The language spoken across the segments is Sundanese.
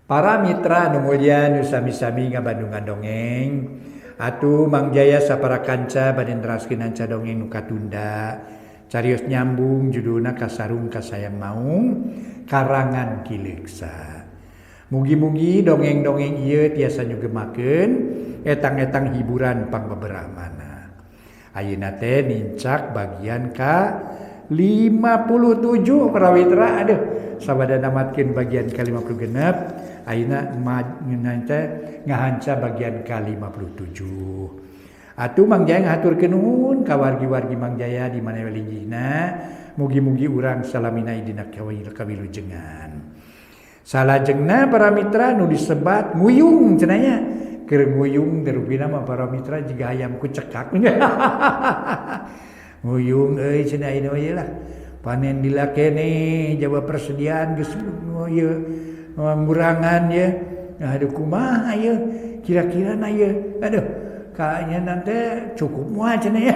Para mitra nu mulya nu sami-sami ngabandungan dongeng atuh Mang Jaya sapara kanca bade neraskeun anca dongeng nu katunda carios nyambung judulna Kasarung Kasayang Maung karangan Ki Leuksa. Mugi-mugi dongeng-dongeng ieu tiasa nyugemakeun etang-etang hiburan pangbeberamana. Ayeuna teh nincak bagian ka 57 para mitra. Aduh sabada namatkeun bagian ka 50 genep. Ayeuna teh ngahanca bagian ka 57. Atuh Mang Jaya ngahaturkeun nuhun ka wargi-wargi Mang Jaya di mana walijina. Mugi-mugi urang salamina dina kawilujengan. Salajengna para mitra nu disebat nguyung cenah nya. Keur nguyung terupina mah para mitra jiga ayam kucekak. Nguyung euy cenah ieu lah. Panen dila kene jawa persediaan geus ieu ngurangan ya. Aduh kumaha ieu? Kira-kira na ieu. Aduh kayaknya nanti cukup moal cenah ya.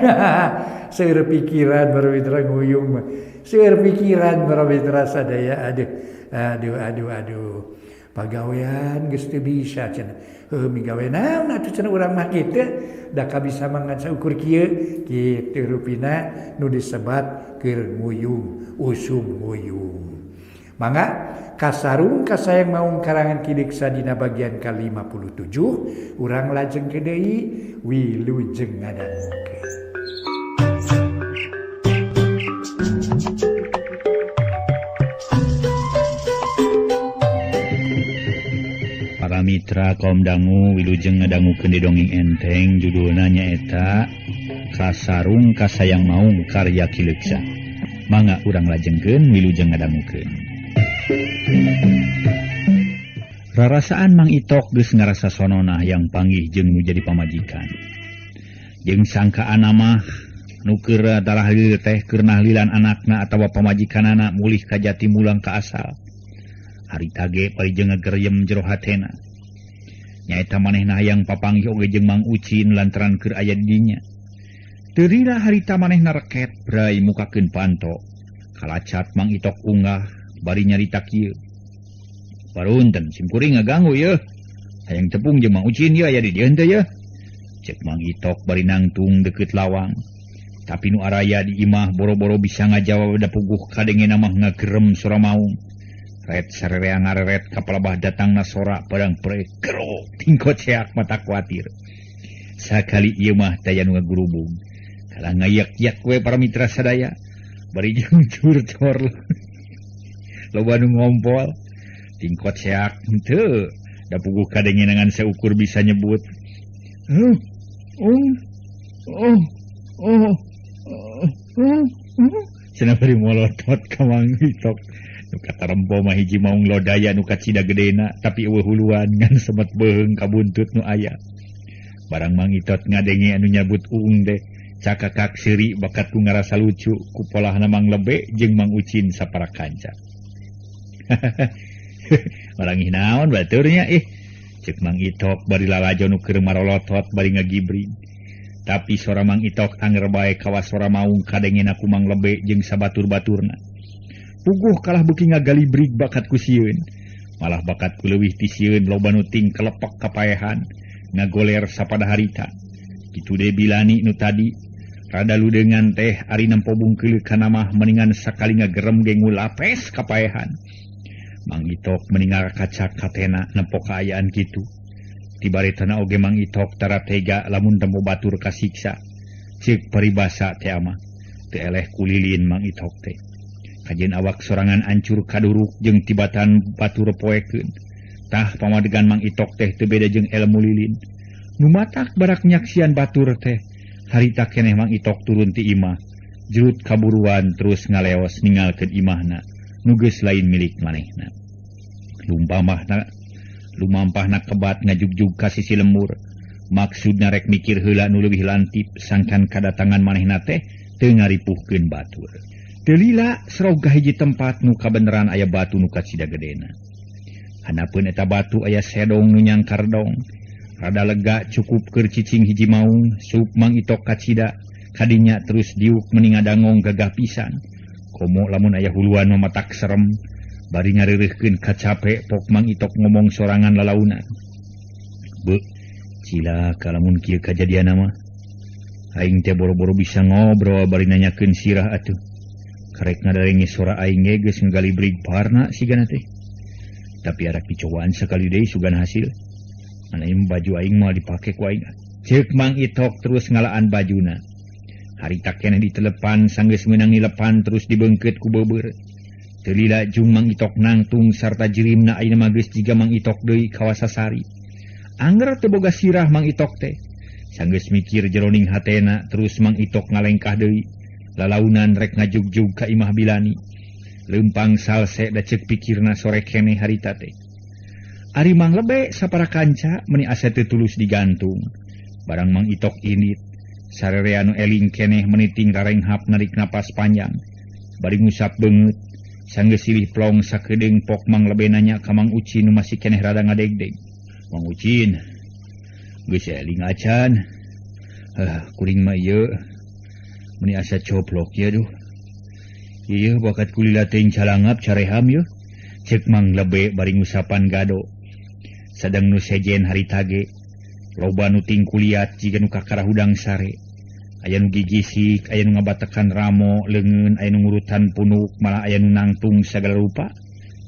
Seueur pikiran para mitra nguyung mah. Seueur pikiran para mitra sadaya. Aduh. Pagawean geus teu bisa cenah. Heuh migawe naon atuh cenah urang mah kitu. Da kabisa mangan saukur kieu. Kitu rupina nu disebat keur nguyung, usum nguyung. Mangga Kasarung Kasayang Maung karangan Ki Leuksa dina bagian ka-57 urang lajengkeun deui wilujeng ngadangukeun. Para mitra kaum dangu wilujeng ngadangukeun di dongeng enteng judulna nyaeta Kasarung Kasayang Maung karya Ki Leuksa. Mangga urang lajengkeun wilujeng ngadangukeun. Rarasaan Mang Itok geus ngarasa sonona yang panggih jeung nu jadi pamajikan. Jeung sangkaan mah nu keur dalahlil teh keur nahlilan anakna atawa pamajikanana mulih ka jati mulang ka asal. Harita ge parijeng ngageryem jero hatena. Nyaeta manehna hayang papanggih oge jeung Mang Ucin lantaran keur aya di dinya. Teu rira harita manehna reket brai mukakeun panto. Kalacat Mang Itok unggah bari nyarita kieu. Parunten simkuring ngaganggu ye. Hayang tepung jeung Mang Ucin ye aya di dieu henteu ye. Cek Mang Itok bari nangtung deukeut lawang. Tapi nu araya di imah boro-boro bisa ngajawab da puguh kadengena mah ngagerem sora maung. Ret sarerea ngareret kapalabah datangna sora padang pre kero tingkot seak mata kuatir. Sakali ieu mah daya nu ngagurubung. Kala ngayak-yak we para mitra sadaya. Bari jeung curcor. Loba nu ngompol. Tingkot seak henteu da puguh kadengenangan seukur bisa nyebut. Cenah bari molotot ka Mang Itok. Nu katarempo mah hiji maung lodaya nu kacida gedena tapi eueuh huluan ngan semet beung ka buntut nu aya. Barang Mang Itok ngadenge anu nyabut uung teh cakakak seuri bakat ku ngarasa lucu ku polahna Mang Lebe jeung Mang Ucin sapara kanca. Marangih naon baturnya cek Mang Itok bari lalajo nu keur marolotot bari ngagibring. Tapi sora Mang Itok anger bae kawas sora maung kadengena ku Mang Lebe jeung sabatur-baturna. Puguh kalah beuki ngagalibrig bakat ku sieun. Malah bakat ku leuwih ti sieun loba nu ting kelepek kapaehan ngagoler sapada harita. Kitu deui bilani nu tadi rada ludeungan teh ari nempo bungkeul kana mah mendingan sakali ngagerem ge ngulapes kapaehan. Mang Itok meningal kaca katena nempo kaayaan kitu. Tibaretana oge Mang Itok tara tega lamun tempo batur kasiksa. Ceuk paribasa teh mah teu eleh kulilin Mang Itok teh. Kajen awak sorangan ancur kaduruk jeung tibatan batur poekeun. Tah pamadegan Mang Itok teh teu beda jeung elmu lilin. Nu matak barak nyaksian batur teh. Harita keneh Mang Itok turun ti imah. Jerut kaburuan terus ngaleos ninggalkeun imahna. Nu geus lain milik manehna. Lumampahna kebat ngajugjug ka sisi lembur. Maksudna rek mikir heula nu leuwih lantip sangkan kadatangan manehna teh teu ngaripuhkeun batur. Teu lila sroga hiji tempat nu kabeneran aya batu nu kacida gedena. Hanapeun eta batu aya sedong nu nyangkar dong. Rada lega cukup keur cicing hiji maung sup Mang Itok kacida kadinya terus diuk meni ngadangong gagah pisan. Komo lamun aya huluan mamatak serem Bari ngarireuhkeun kacape pok Mang Itok ngomong sorangan lalaunan. Be, cilaka lamun kieu kajadian mah. Aing teh boro-boro bisa ngobrol bari nanyakeun sirah atuh. Karek ngadarenge suara aing ge geus nggali brig parna sigana teh. Tapi arak dicobaan sekali deui sugan hasil. Mana ieu baju aing moal dipake ku aing. Ceuk Mang Itok terus ngalaan bajuna. Harita keneh ditelepan sanggeus meunang nilepan terus dibeungkeut ku beubeur. Teu lila jung Mang Itok nangtung sarta jirimna ayeuna mah geus jiga Mang Itok deui kawasasari. Angger teu boga sirah Mang Itok teh. Sanggeus mikir jeroning hatena terus Mang Itok ngalengkah deui. Lalaunan rek ngajugjug ka Imah Bilani. Leumpang salse da ceuk pikirna sore keneh harita teh. Ari Mang Lebe sapara kanca meuni asa teu tulus digantung. Barang Mang Itok init sarere anu eling keneh meniting rarenghap narik napas panjang. Bari ngusap beungeut sanggeus silih plong sakedeung pok Mang Lebe nanya ka Mang Ucin nu masih keneh rada ngadegdeg. Mang Ucin, geus eling acan. Kuring mah ieu meuni asa coplok ya duh. Ieu bakat kulila teuing calangap careham yeuh. Ceuk Mang Lebe bari ngusapan gado. Sadang nu sejen harita ge loba nu ting kuliat jiga nu kakarahudang sare. Aya nu gigisik, aya nu ngabatekan ramo, leungeun, aya nu ngurutan punuk, malah aya nu nangtung sagala rupa.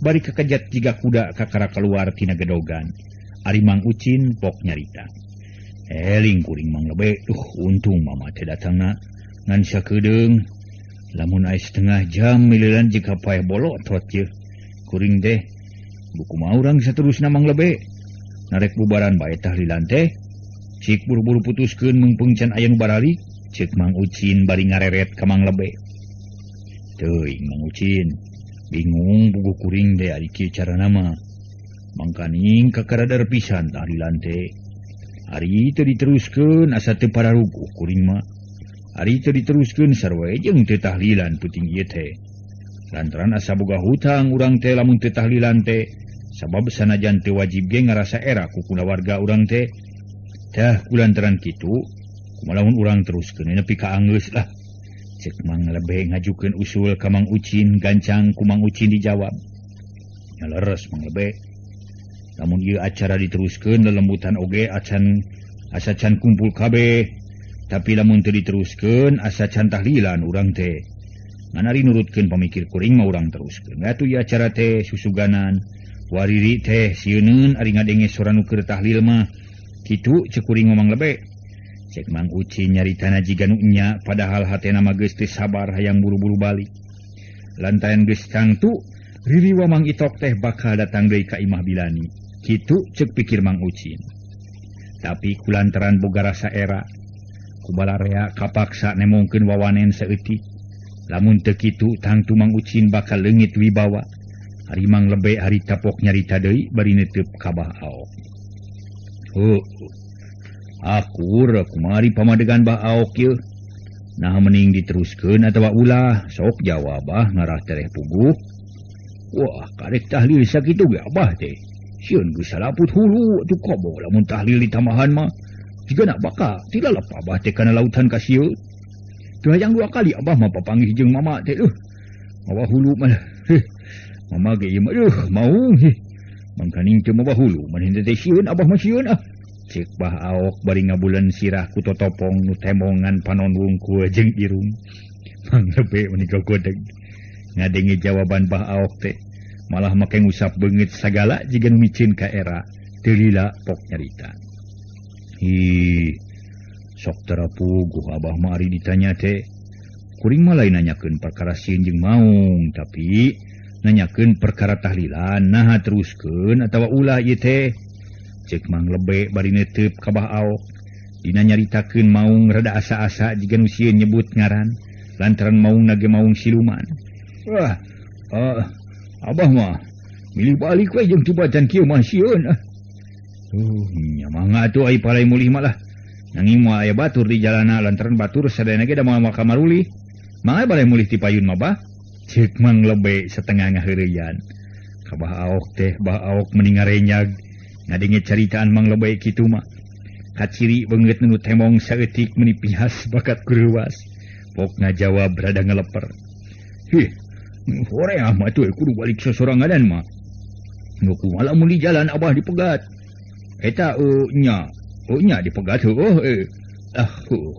Bari kakejat jiga kuda kakara keluar tina gedogan. Ari Mang Ucin pok nyarita. Eling kuring Mang Lebe, untung mama teh datangna ngan sakedeung. Lamun aya setengah jam mileulan jika paeh bolot tot yeuh. Kuring teh buku mah urang saterusna Mang Lebe. Narek bubaran bae tahlilan teh. Sik buru-buru putuskeun mumpung can aya nu baralik. Ceuk Mang Ucin bari ngareret ka Mang Lebe. Teuing Mang Ucin, bingung bugu kuring teh ari kieu carana mah. Mangkaning kakaradar pisan tahlilan teh. Ari teu diteruskeun asa teu pararuguh kuring mah. Ari teu diteruskeun sarua jeung teu tahlilan puting ieu teh. Lantaran asa boga hutang urang teh lamun teu tahlilan teh. Sabab sanajan teu wajib ge ngarasa era ku kulawarga urang teh. Tah kulantaran kitu kumalamun urang teruskeun nepi ka anggeus lah. Ceuk Mang Lebe ngajukeun usul ka Mang Ucin gancang ku Mang Ucin dijawab. Nyaleres Mang Lebe. Lamun ieu acara diteruskeun lelembutan oge asa can kumpul kabeh. Tapi lamun teu diteruskeun asa can tahlilan urang teh. Ngan ari nurutkeun pamikir kuring mah urang teruskeun. Atuh ieu acara teh susuganan. Wariri teh sieuneun ari ngadenge sora nu keur tahlil mah. Kitu ceuk kuring Mang Lebe. Cek Mang Ucin nyaritana jiga nu nya padahal hatena mah geus teu sabar hayang buru-buru balik. Lantaran geus tangtu ririwa Mang Itok teh bakal datang deui ka Imah Bilani. Kitu ceuk pikir Mang Ucin. Tapi kulantaran boga rasa era kubalarea kapaksa nemongkeun wawanen saeutik. Lamun teu kitu tangtu Mang Ucin bakal leungit wibawa. Ari Mang Lebe harita pok nyarita deui bari neuteup kabah aok. Akur kumari pamadegan bah aok yeuh. Nah mending diteruskeun atawa ulah sok jawab ngarah tereh puguh. Wah karek tahlil sakitu ge abah teh. Sieun geus salaput hulu atuh kobo lamun tahlil di tamahan mah. Jigana baka tilalap abah teh kana lautan ka sieun. Teu hayang dua kali abah mah papanggih jeung mama teh Mawa hulu mah. Mama ge ieu mah maung. Mangkaning teu mawa hulu maneh teh sieun abah mah sieun Cek bah aok bari ngabulan sirah ku totopong nu temongan panon wungkul jeung irung. Mang Lebe menika godeg. Ngadenge jawaban bah aok teh malah make ngusap beungeut sagala jiga nu micin ka era. Teu lila pok nyarita. Sok terapuguh abah mah ari ditanya teh. Kuring mah lain nanyakeun perkara sieun jeung maung, tapi nanyakeun perkara tahlilan. Nah teruskeun atawa ulah ieu teh. Cek Mang Lebe bari neuteup ka bah aok. Dina nyaritakeun maung rada asa-asa jiga nu sieun nyebut ngaran. Lantaran maung nage maung siluman. Wah, abah mah milih balik we jeung tibacan kieu mah sieun. Nya mangga atuh ai palai mulih mah lah. Nanging moal aya batur di jalana lantaran batur sadayana ge da moal kamarulih. Mangga balai mulih ti payun mah bah. Cek Mang Lebe setengah ngaheureuyan. Ka bah aok teh bah aok mending ngarenyag. Ngadenge caritaan Mang Lebe kitu mah. Kaciri beungeut nu temong saeutik meuni pihas bakat kureuwas. Pok ngajawab rada ngeleper. Sore mah tu kudu balik sosorangan mah. Nuku malam muli jalan abah dipegat. Eta nya dipegat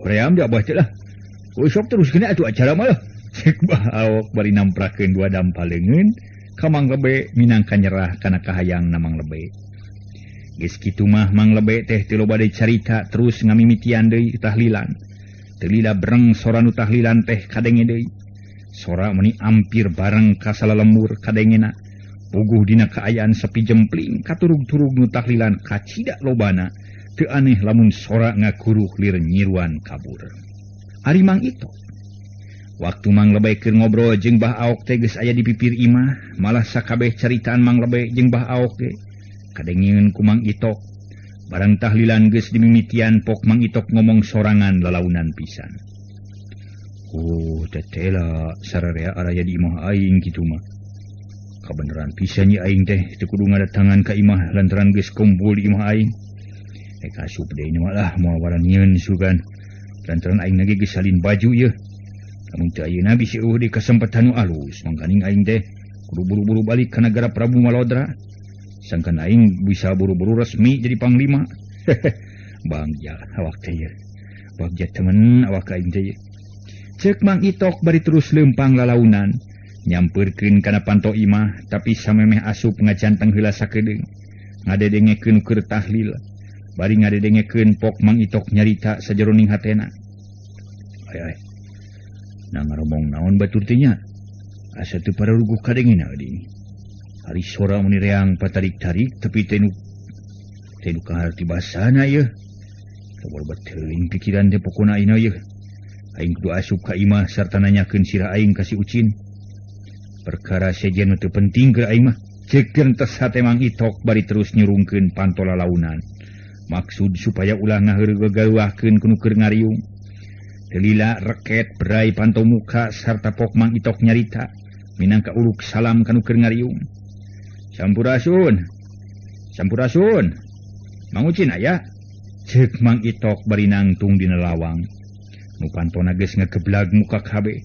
ream dia abah teh lah. Sok terus kena atuh acara mah lah. Cek bah awak bari namprakeun dua dampalengeun ka Mang Lebe minangka nyerah kana kahayang na Mang Lebe. Geus kitu mah Mang Lebe teh teu loba deui carita terus ngamimitian deui tahlilan. Teu lila bereng sora nu tahlilan teh kadenge deui. Sora meni ampir bareng ka salalembur kadengena. Puguh dina kaayaan sepi jempling katurug-turug nu tahlilan kacida lobana. Teu aneh lamun sora ngakuruh lir nyiruan kabur. Ari Mang Itok. Waktu Mang Lebe keur ngobrol jeung Bah Aok teh geus aya di pipir imah, malah sakabeh caritaan Mang Lebe jeung Bah Aok teh kadengieun ku Mang Itok. Barang tahlilan geus dimimitian pok Mang Itok ngomong sorangan lalaunan pisan. Tetela sararea araya di imah aing kitu mah. Kabeneran pisan nya aing teh teu kudu ngadatangan ka imah lantaran geus kumpul di imah aing. Asup deui mah lah moal waranieun sugan. Lantaran aing lagi geus salin baju ye. Lamun teu ayeuna bisi eueuh di kasempatan nu alus, mangkaning aing teh kudu buru-buru balik ka nagara Prabu Malodra. Sangkan aing bisa buru-buru resmi jadi panglima. Bangja awak teh ye. Bagja temen awak aing teh ye. Cek Mang Itok bari terus leumpang lalaunan, nyampeurkeun kana panto imah tapi samemeh asup ngajanteng heula sakedeung. Ngadedengekeun keur tahlil. Bari ngadedengekeun pok Mang Itok nyarita sajeroning hatena. Ai. Na ngaromong naon batur teh nya? Asa teu pararuguh kadengena deui. Hari sora muni reang patarik-tarik tapi tenu kaharti basana ye. Teu beteuing pikiran teh pokona ayeuna ye. Aing kudu asup ka imah sarta nanyakeun sirah aing ka si Ucin. Perkara sejen teu penting keur aing mah. Cekeun tes hate Mang Itok bari terus nyurungkeun panto lalaunan. Maksud supaya ulah ngaheureuh-geuwahkeun ku nu keur ngariung. Teu lila reket berai panto muka sarta pok Mang Itok nyarita minangka uluk salam ka nu keur ngariung. Sampurasun. Mang Ucin aya? Ceuk Mang Itok bari nangtung dina lawang. Nu pantona geus ngageblag muka kabeh.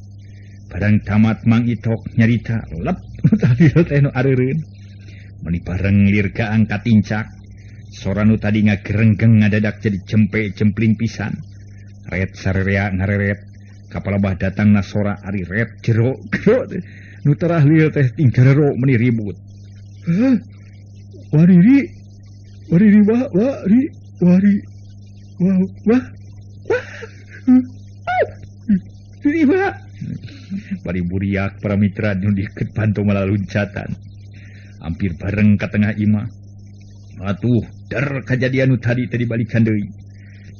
Barang tamat Mang Itok nyarita lep nu tahlil teh nu areureun. Meni pareng lir ka angkat incak. Sora nu tadi ngagerenggeng ngadadak jadi cempe-cempling pisan. Ret sarerea ngareret. Kapalabah datang na sora ari ret jero. Nu tahlil teh tinggarero meni ribut. Wari Riba. Bari buriak para mitra nu dikeut panto malaluncatan. Hampir bareng ka tengah imah. Atuh, der kajadian nu tadi balikan deui.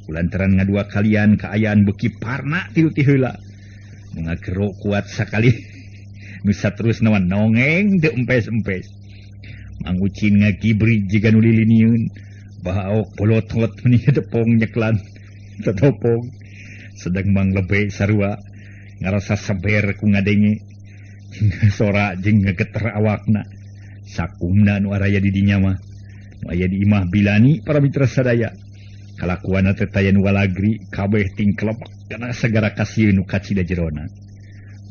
Kulantaran ngadua kalian kaayaan beuki parna ti heula. Nu ngagero kuat sakali. Nu saterus nawan nongeng teu empes-empes. Mang Ucin ngagibri jiga nu lilinieun. Bah Aok polotot meni depong nyeklan. Tetopong. Sedang Mang Lebe sarua ngarasa saber ku ngadenge. Sora jeung ngageter awakna. Sakumna nu araya di dinya mah. Nu aya di imah bilani para mitra sadaya. Kalakuana teh taya nu walagri kabeh ting kelebak kana sagara kasieun nu kacida jerona.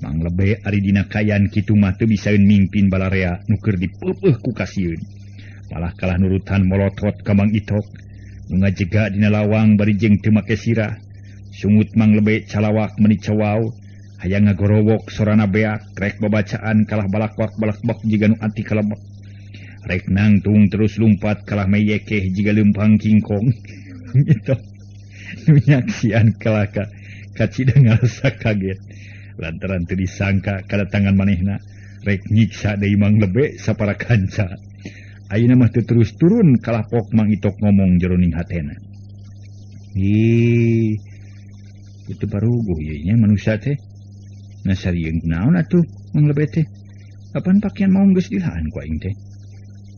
Mang Lebe ari dina kayan kitu mah teu bisaeun mimpin balarea nu keur dipeupeuh ku kasieun. Malah kalah nurutan molotot ka Mang Itok nu ngajega dina lawang bari jeung teu make sirah. Sungut Mang Lebe calawak meni cawau hayang ngagorowok sorana beak rek babacaan kalah balak-balak jiga nu anti kalebek. Rek nangtung terus lumpat kalah meyekeh jiga leumpang kingkong. Gitu. Nu nyaksian kalah kacida ngarasa kaget. Lantaran teu disangka kadatangan manehna rek nyiksa deui Mang Lebe sapara kanca. Ayeuna mah teu terus turun kalah pok Mang Itok ngomong jeroning hatena. Itu baruguh ye nya manusia teh. Nasarieun naon atuh Mang Lebe teh? Apaan pakaian mau geus dilaan ku aing teh.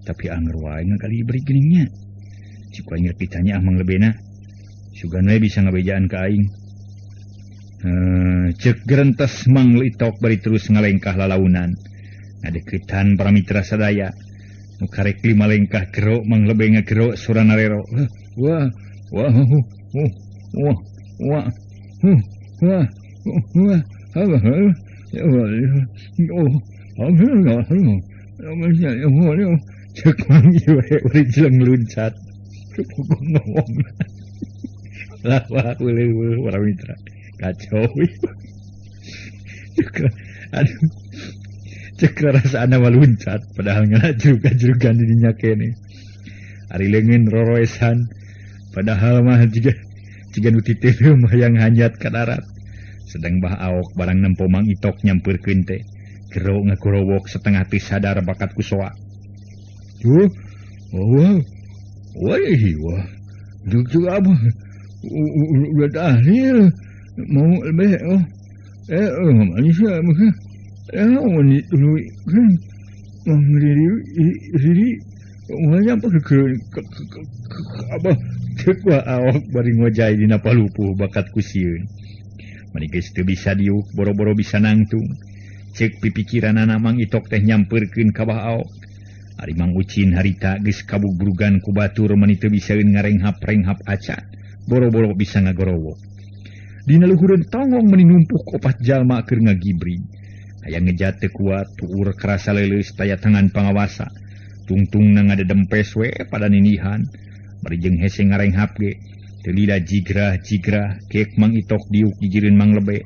Tapi anger wae ngakali beri geningnya. Cik aing pitanya Mang Lebena. Sugan we bisa ngabejaan ka aing. Cek gerentes Mang Itok bari terus ngalengkah lalaunan. Ngadeuketan para mitra sadaya. Nu karek 5 lengkah gero Mang Lebe ngagero surana rero. Wah. Cek Mang Iwe urang jeleng luncat. Ngomong. Lah wah uleuh para mitra. Kacau. Aduh. Cek rasana mah luncat padahal ngalajrug-ajrugan di dinya kene. Ari leungeun roroesan padahal mah jiga nu ti teu mah yang hanyat ka darat. Sedang bah aok barang nempo Mang Itok nyampeurkeun teh. Gero ngakurowok setengah teu sadar bakat kusoa. Tuh. Wah. Wah. Duk apa? Udah tahlil. Mau lebih manusia mah. Wanita dulu kan. Riri wanya apa ke apa cek wa awak bari ngojai dina palupuh bakat kusieun. Mani geus teu bisa diuk boro-boro bisa nangtung. Cek pipikiranana Mang Itok teh nyampeurkeun ka bah aok. Ari Mang Ucin harita geus kabugrugan ku batur mani teu bisaeun ngarenghap-renghap acan. Boro-boro bisa ngagorowok. Dina luhureun tongong meni numpuk opat jalma keur ngagibring. Aya ngejat teu kuat tuur kerasa leuleus taya tangan pangawasa. Tungtung na ngadedempes we pada ninihan. Bari jeung hese ngarenghap ge. Teu lila jigrah keek Mang Itok diuk dijireun Mang Lebe.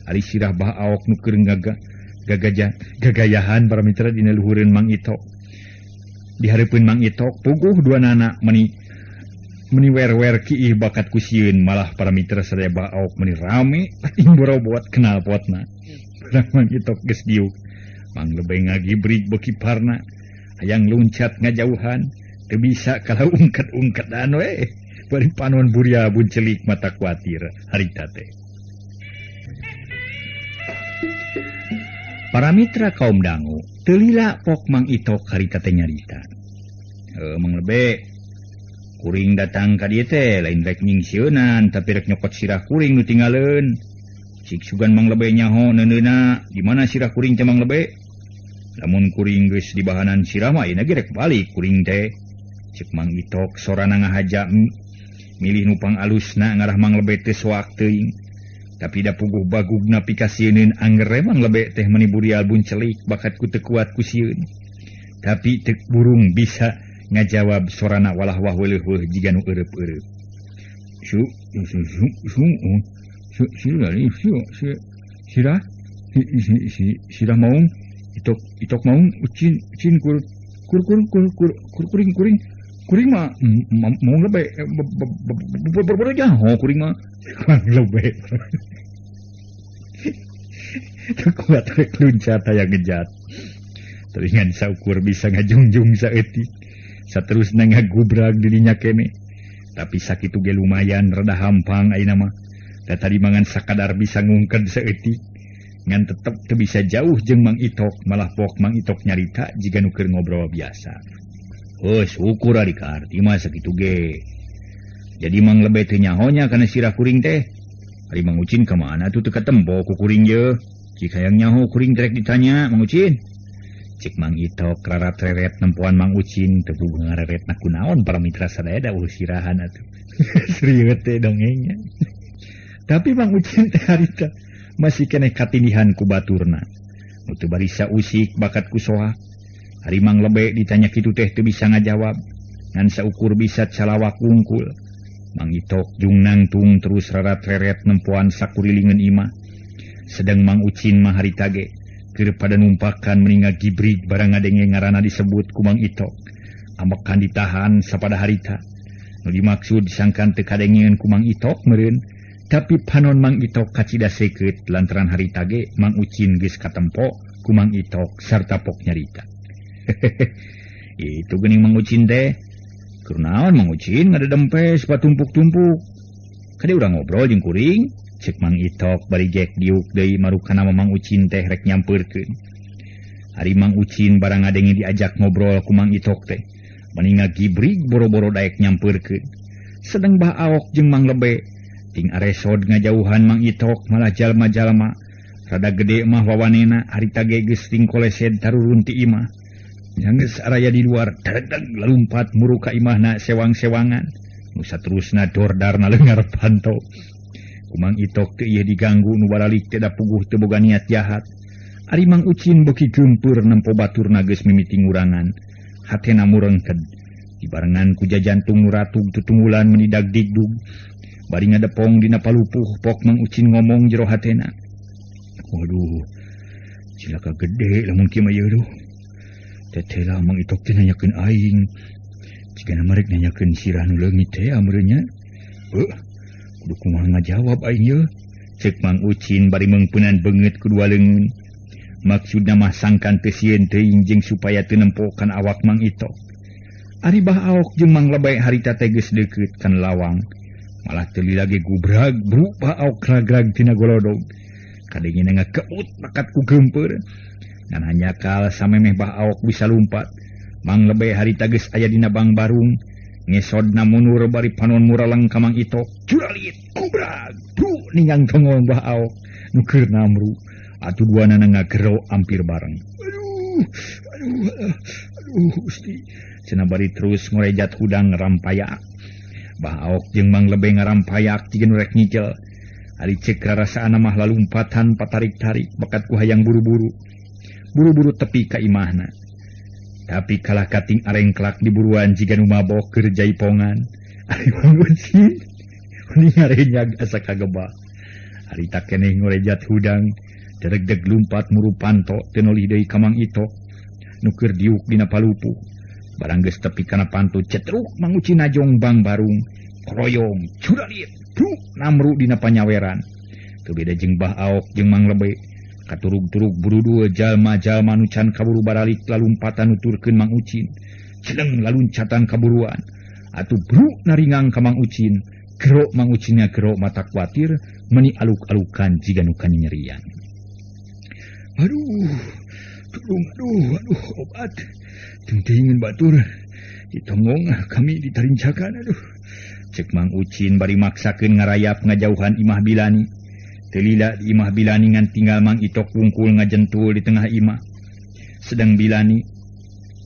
Ari sirah bah aok nu keur gagayahan para mitra dina luhureun Mang Itok. Di hareupeun Mang Itok puguh duanana meni wer-wer kiih bakat kusieun malah para mitra sadaya bah aok meni rame aing borobot kenal potna. Urang Mang Itok geus diuk. Mang Lebe ngagibrig beuki parna. Hayang luncat ngajauhan. Teu bisa kalau ungket-ungketan we. Bari panon buria buncelik mata kuatir harita teh. Para mitra kaum dangu teu lila pok Mang Itok harita teh nyarita. Mang Lebe kuring datang ka dieu teh lain rek nyingsieunan tapi rek nyokot sirah kuring nu tinggaleun. Cik sugan Mang Lebe nyaho neuneuna di mana sirah kuring teh Mang Lebe? Lamun kuring geus di bahanan sirah mah ieu ge rek balik kuring teh. Cek Mang Itok sorana ngahaja milih nupang alusna ngarah Mang Lebe teh soak teuing. Tapi da puguh bagugna pikasieun angger Mang Lebe teh meuni burial buncelik bakat ku teu kuat kusieun. Tapi teu burung bisa ngajawab sorana walah wah weuleuh jiga nu eureup-eureup. Sirah maung Itok maung ucin kuring mah mau Lebe berbeda jaho kuring mah Mang Lebe kuat rek luncat aya ngejat teringan saukur bisa ngajungjung saeutik saterusna ngagubrag di dinya kene tapi sakitu ge lumayan rada hampang ayeuna mah da tadi mangan sakadar bisa ngungked saeutik ngan tetep teu bisa jauh jeung Mang Itok malah pok Mang Itok nyarita jiga nu keur ngobrol biasa. Syukur ari ka arti mah sakitu ge. Jadi Mang Lebe teu nyahonya kana sirah kuring teh. Ari Mang Ucin ka mana tuh teu katempo ku kuring ye. Cik hayang nyaho kuring trek ditanya Mang Ucin. Cik Mang Itok rarat-reret nempoan Mang Ucin teu puguh ngareretna kunaon para mitra sadaya da ulah sirahan atuh. Serius teh dongengnya. Tapi Mang Ucin teh harita masih keneh katinihan ku baturna. Nu teu barisa usik bakat kusoha. Ari Mang Lebe ditanya kitu teh teu bisa ngajawab. Ngan saukur bisa calawak wungkul. Mang Itok jung nangtung terus rarat-reret nempoan sakurilingeun imah. Sedang Mang Ucin mah harita ge keur pada numpakan meninga gibrig barang ngadenge ngaranna disebut ku Mang Itok. Amekan ditahan sapada harita. Nu dimaksud disangkan teu kadengeun ku Mang Itok meureun. Tapi panon Mang Itok kacida seukeut lantaran harita ge Mang Ucin geus katempo ku Mang Itok sarta pok nyarita. Itu geuning Mang Ucin teh. Keur naon Mang Ucin ngadedempes patumpuk-tumpuk. Kade urang ngobrol jeung kuring, cek Mang Itok bari jek diuk deui marukana Mang Ucin teh rek nyampeurkeun. Ari Mang Ucin barang ngadenge diajak ngobrol ku Mang Itok teh, meninga gibrig boro-boro daek nyampeurkeun. Sedeng bah aok jeung Mang Lebe ting aresod ngajauhan Mang Itok malah jalma-jalma rada gede mah wawanena harita ge geus ting kolesed tarurun ti imah. Geus araya di luar dadag lalumpat muru ka imahna sewang-sewangan. Nu saterusna dordarna leungar panto. Ku Mang Itok teu ieu diganggu nu baralik teu da puguh teu boga niat jahat. Ari Mang Ucin beki gempeur nempo batur nages mimiti ngurangan. Hatena murengked. Dibarengan ku jajantung nuratug tutunggulan menidag digdug. Bari ngadepong dina palupuh pok Mang Ucin ngomong jero hatena. Waduh, cilaka gede lamun kieu mah ieu duh. Tetela Mang Itok teh nanyakeun aing. Jigana marek nanyakeun sirah nu leungit teh amreunnya. Kudu kumaha ngajawab aing ieu? Ceuk Mang Ucin bari meungpeunan beungeut kedua leungeun. Maksudna mah sangkan teu sieun teuing jeung supaya teu nempokan awak Mang Itok. Ari Bah Aok jeung Mang Lebay harita teh geus deukeut kan lawang. Malah teu lagi gubrag bru Bah Aok ragrag tina golodog. Kadengina ngakeut bakat ku gempeur. Ngan hanya kal samemeh Bah Aok bisa lumpat. Mang Lebay harita geus aya dina bang barung. Ngesodna munur bari panon muraleng ka Mang Itok. Curalit gubrag bru ningang tongol Bah Aok nu keur namru. Atuh duana ngagero ampir bareng. Aduh, Gusti. Cenah bari terus ngorejat hudang ngarampayak. Bah Aok jeung Mang Lebay ngarampayak jiga nu rek nyicel. Ari ceuk rarasaanna mah lalumpatan patarik-tarik bakat ku hayang buru-buru. Buru-buru tepi ka imahna. Tapi kalah kating arengklak diburuan jiga nu mabok keur jaipongan. Ari Mang Ucin mending ngarenyag asa kagebah. Ari tak keneh ngorejat hudang. Deregdeg lumpat muru panto teu nolih deui ka Mang Itok nu keur diuk dina palupuh. Barang geus tepi kana panto cetruk Mang Ucin najong bang barung kroyong curalit bruk namru dina panyaweran. Teu beda jeung Bah Aok jeung Mang Lebay katurug-turug buru-dua jalma-jalma nu can kaburu baralik lalumpatan nuturkeun Mang Ucin. Celeng laluncatan kaburuan. Atuh bruk naringang ka Mang Ucin. Gero Mang Ucinnya gero mata kuatir meni aluk-alukan jiga nu kanyerian. Aduh, obat. Teuing batur. Ditongong kami ditarincakan, aduh. Cek Mang Ucin bari maksakeun ngarayap ngajauhan Imah Bilani. Teu lila di Imah Bilani ngan tinggal Mang Itok wungkul ngajentul di tengah imah. Sedang Bilani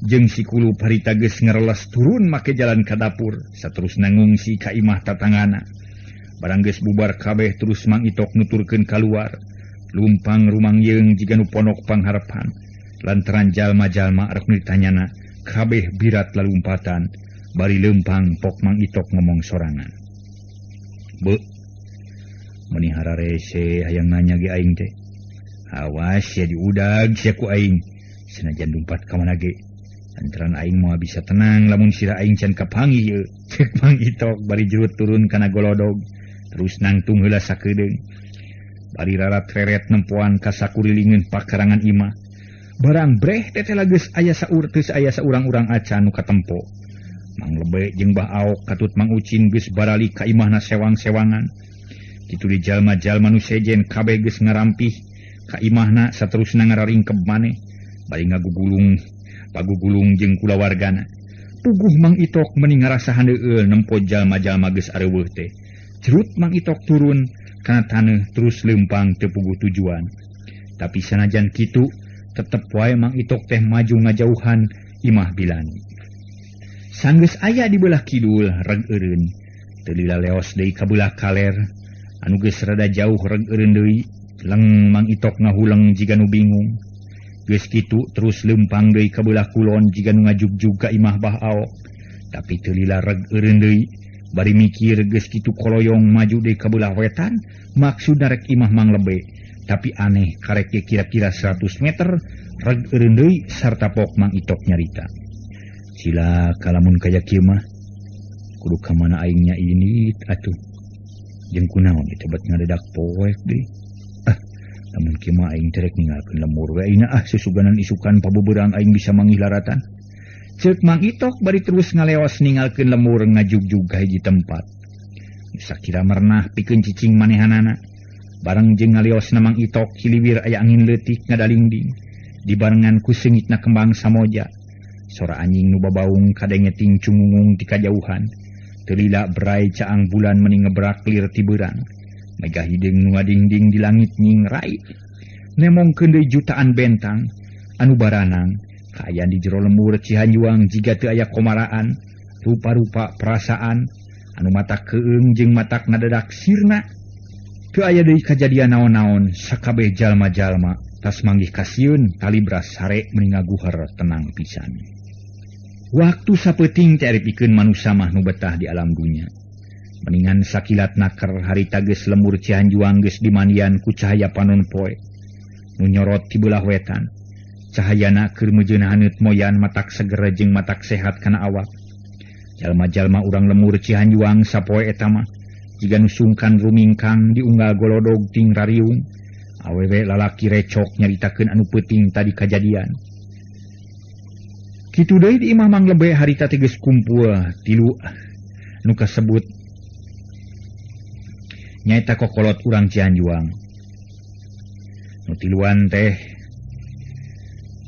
jeung si kulup harita geus ngareles turun make jalan ka dapur, saterusna ngungsi ka imah tatanggana. Barang geus bubar kabeh terus Mang Itok nuturkeun kaluar. Lumpang rumang yeung jiga nu ponok pangharepan. Lantaran jalma-jalma arep ditanyana kabeh birat lalumpatan. Bari leumpang pok Mang Itok ngomong sorangan. Be, meni hararese hayang nanya ge aing teh. Awas ya diudag sia ku aing. Senajan lumpat ka mana ge. Lantaran aing moal bisa tenang lamun sira aing can kapanggih ieu. Ceuk Mang Itok bari jurut turun kana golodog. Terus nangtung heula sakedeung. Bari rarat reret nempoan ka sakurilingeun pakarangan imah. Barang breh tetela geus aya saur teu aya saurang-urang acan nu katempo. Mang Lebay jeung Bah Aok katut Mang Ucin geus baralik ka imahna sewang-sewangan. Kitu di jalma-jalma nu sejen kabeh geus ngarampih ka imahna saterusna ngararingkeb maneh. Bari ngagugulung, pagugulung jeung kulawargana. Puguh Mang Itok meni ngarasa handeueul nempo jalma-jalma geus areuweuh teh. Jerut Mang Itok turun kana taneuh terus leumpang teu puguh tujuan. Tapi sanajan kitu tetep wae Mang Itok teh maju ngajauhan Imah Bilani. Sanggeus aya di belah kidul reg eureun, teu lila leos deui ka belah kaler. Anu geus rada jauh reg eureun deui, leng Mang Itok ngahuleng jiga nu bingung. Geus kitu terus leumpang deui ka belah kulon jiga nu ngajugjug ka Imah Bah Aok. Tapi teu lila reg eureun deui, bari mikir geus kitu koloyong maju deui ka belah wetan, maksudna rek Imah Mang Lebay. Tapi aneh karek kira-kira 100 meter reg eureun deui sarta pok Mang Itok nyarita. Sila kalamun kaya kieu mah kudu ka mana aingnya ini atuh. Jeung kunaon ditebet ngadedak poek deui. Lamun kieu mah aing terek ninggalkeun lemur we ayeuna sesuganan isukan pabeubeurang aing bisa mangihlaratan. Ceuk Mang Itok bari terus ngaleos ninggalkeun lemur ngajugjug ka hiji tempat. Sakira merenah pikeun cicing manehanana. Bareng jeung ngaliosna Mang Itok hiliwir aya angin leutik ngadalingding. Dibarengan ku seungitna kembang samoja. Sora anjing nu babaung kadengeting cungungung di kajauhan. Teu lila berai caang bulan meni ngebrak lir ti beurang. Megah hideung nu ngadingding di langit nying rai. Nemongkeun deui jutaan bentang anu baranang kaayaan di jero lembur Cihanjuang jiga teu aya komaraan, rupa-rupa perasaan anu matak keung jeung matak nadadak sirna. Teu aya deui kajadian naon-naon sakabeh jalma-jalma tas manggih kasieun tali beras sare meningaguher tenang pisan. Waktu sapeting teh ari pikeun manusia mah nu betah di alam dunya. Meningan sakilat naker harita geus lemur Cihanjuang geus dimandian ku cahaya panon poe nu nyorot ti beulah wetan. Cahayana keur mejeun haneut moyan matak seger jeung matak sehat kana awak. Jalma-jalma urang lemur Cihanjuang sapoe eta mah jiga nu sungkan rumingkang diunggal golodog ting rariung. Awewe lalaki recok nyaritakeun anu peuting tadi kajadian. Kitu deui di imah Mang Lebe harita teh geus kumpul tilu nu kasebut nyaeta kokolot urang Cihanjuang. Nu tiluan teh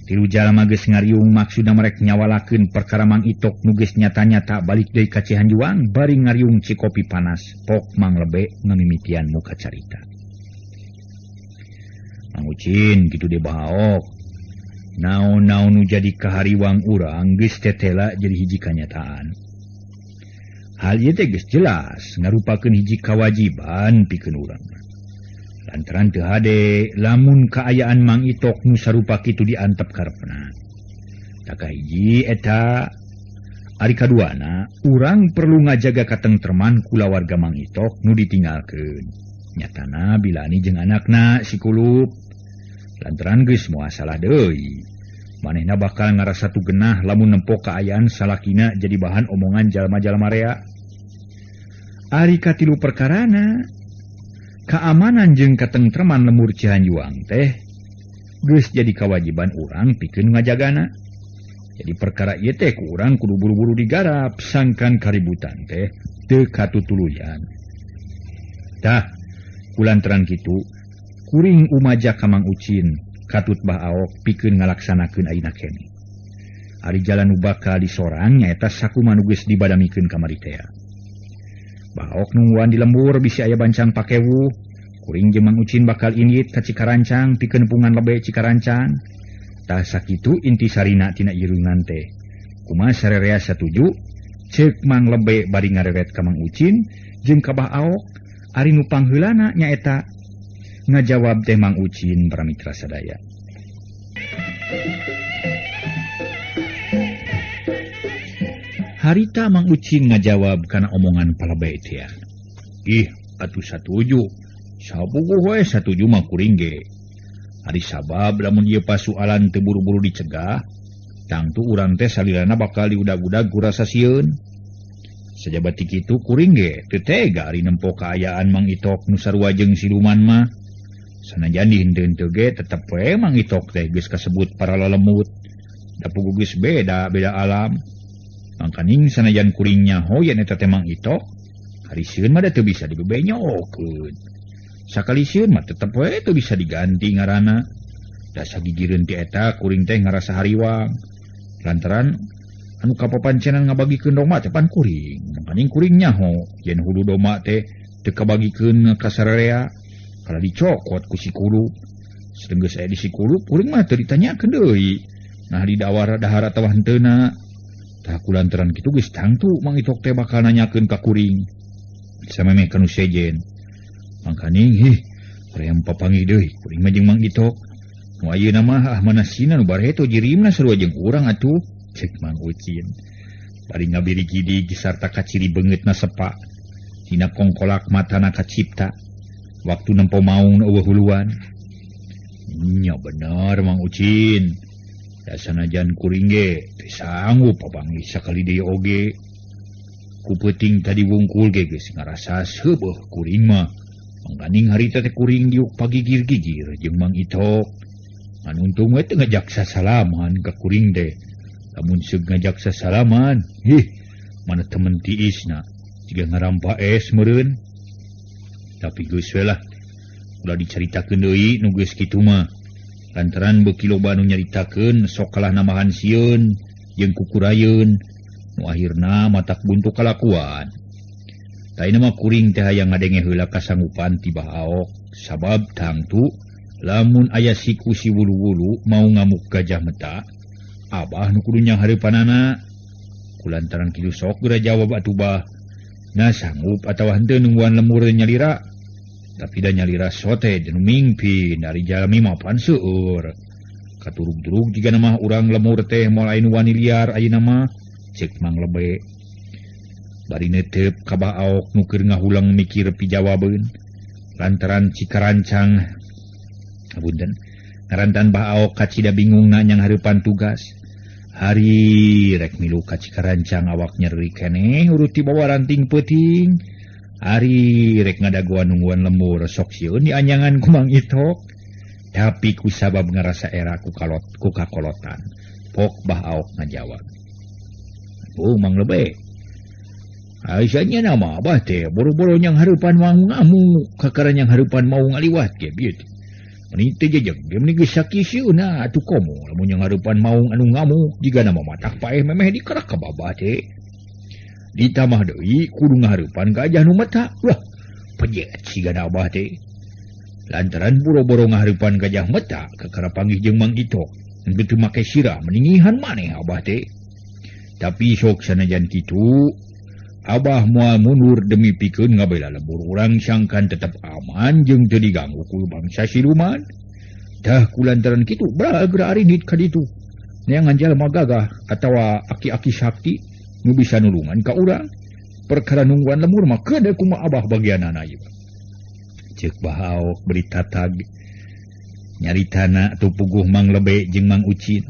tilu jalma geus ngariung maksudna merek nyawalakeun perkara Mang Itok nu geus nyata-nyata balik deui ka Cihanjuang bari ngariung cikopi panas pok Mang Lebe ngamimitian muka carita. Mang Ucin kitu de bahaok. Naon-naon nu jadi kahariwang urang geus tetela jadi hiji kanyataan. Hal ieu teh geus jelas ngarupakeun hiji kawajiban pikeun urang. Lantaran teu hade lamun kaayaan Mang Itok nu sarupa kitu diantep karepna. Tak hiji eta ari kaduana urang perlu ngajaga katengtreman kulawarga Mang Itok nu ditinggalkeun. Nyatana Bilani jeung anakna si Kulup lantaran geus moal salah deui. Manehna bakal ngarasa tugenah lamun nempo kaayaan salakina jadi bahan omongan jalma-jalma rea. Ari katilu perkarana keamanan jeung katengtreman lemur Cihanjuang teh geus jadi kewajiban urang pikeun ngajagana. Jadi perkara ieu teh ku urang kudu buru-buru digarap sangkan kaributan teh teu katutuluyan. Tah kulantaran kitu kuring umaja ka Mang Ucin katut bahaok pikeun ngalaksanakeun ayeuna keneh. Ari jalan nu bakal disorang nyaeta sakumaha nu geus dibadamikeun kamari teh. Bahaok nungguan di lembur bisi aya bancang pakewu, kuring jeung Mang Ucin bakal indit ka Cikarancang pikeun pungan Lebe Cikarancang. Tah sakitu inti sarina tina ireungan teh. Kumaha sarerea satuju ceuk Mang Lebe bari ngarewet ka Mang Ucin jeung ka bahaok ari nu pangheulana nyaeta ngajawab teh Mang Ucin pramitra sadaya. Harita Mang Ucin ngajawab kana omongan Palebe teh. Ih, atuh satuju. Sapuguh we satuju mah kuring ge. Ari sabab lamun ieu pasualan teu buru-buru dicegah, tangtu urang teh salilana bakal diudag-udag ku rasa sieun. Sajabat ti kitu kuring ge teu tega ari nempo kaayaan Mang Itok nu sarua jeung siluman mah. Sanajan dihenteu ge tetep we Mang Itok teh geus kasebut para lalemut. Da puguh geus beda alam. Mangkaning sanajan kuring nyaho yen eta teh Mang Itok, hari sieun mah da teu bisa dibebenyokeun. Sakali sieun mah tetep we teu bisa diganti ngaranna. Da sagigireun ti eta kuring teh ngarasa hariwang. Lantaran anu kapapancenan ngabagikeun doma teh pan kuring. Mangkaning kuring nyaho yen hulu doma teh teu kabagikeun ka sararea. Kalau dicokot ku si Kulup, sedeng geus aya di si Kulup, kuring mah teu ditanyakeun deui. Nah di dawar dahar atawa henteuna. Tah kulantaran kitu geus tangtu Mang Itok teh bakal nanyakeun ka kuring. Samemeh kanu sejen. Mangkaning hoream papanggih deui kuring mah jeung Mang Itok. Nu ayeuna mah manasina nu bareto jirimna sarua jeung urang atuh, ceuk Mang Ucin. Bari ngabiri gidig sarta kaciri beungeutna sepak. Dina kongkolak matana kacipta. Waktu nempo maung eueuh huluan. Nya bener Mang Ucin. Da sanajan kuring ge teu sanggup papanggih sakali deui oge. Ku peuting tadi wungkul ge geus ngarasa seueuh kuring mah. Mangkaning harita teh kuring diuk pagigir-gigir jeung Mang Itok. Ngan untung we teu ngajak sasalaman ka kuring teh. Lamun seug ngajak sasalaman, mana temen tiisna. Jiga ngarampa es meureun. Tapi geus we lah, ulah dicaritakeun deui nu geus kitu mah. Lantaran beuki loba nu nyaritakeun sok kalah namahan sieun jeung kukurayeun nu akhirna matak buntu kalakuan. Taina mah kuring teh hayang ngadenge heula kasanggupan ti bahaok sabab tangtu lamun aya siku si wulu-wulu mau ngamuk gajah meta, abah nu kudu nyang hareupanana. Kulantaran kitu sok geura jawab atuh bah. Nah sanggup atawa henteu nungguan lemur nyalira. tapi da nyalira sote dan mimpi dari jalmi mapan seueur. Katurug-turug jika nama urang lemur teh mulai wani liar ayeuna mah cek Mang Lebe. Bari neuteup ka Baok nu keur ngahulang mikir pijawabeun lantaran Cikarancang punten ngarantan Baok kacida bingung nanyang hareupan tugas. Hari rek milu ka Cikarancang awak nyeri keneh urut ti bawa ranting peuting. Hari rek ngadaguan nungguan lemur sok sieun dianyangan ku Mang Itok. Tapi ku sabab ngerasa era ku kakolotan. Pok Baok ngajawab. Oh Mang Lebe. Aisyahnya nama abah teh boro-boro yang hareupan mau ngamu kakaran yang hareupan mau ngaliwat ke bieu teh. Meni teh jejeg dia meni geus sakisieuna atuh komo lamun yang hareupan mau anu ngamu jiga nama matak paeh memeh dikerak ka babah teh. Ditamah deui kudu ngahareupan ka ajah nu mata. Wah, pejet sigana abah teh. Lantaran boro-boro ngahareupan gajah meta kakara panggih jeung Mang Itok begitu make sirah meningihan maneh abah teh. Tapi sok sanajan kitu abah moal mundur demi pikeun ngabela lembur urang sangkan tetep aman jeung teu diganggu ku bangsa siluman. Dah kulantaran kitu beragra arinit ka ditu neangan jalma gagah atawa aki-aki sakti nu bisa nulungan ka urang. Perkara nungguan lembur mah kedah kumaha abah bagianana ieu. Cek Baok beri tatag nyaritana tu puguh Mang Lebe jeung Mang Ucin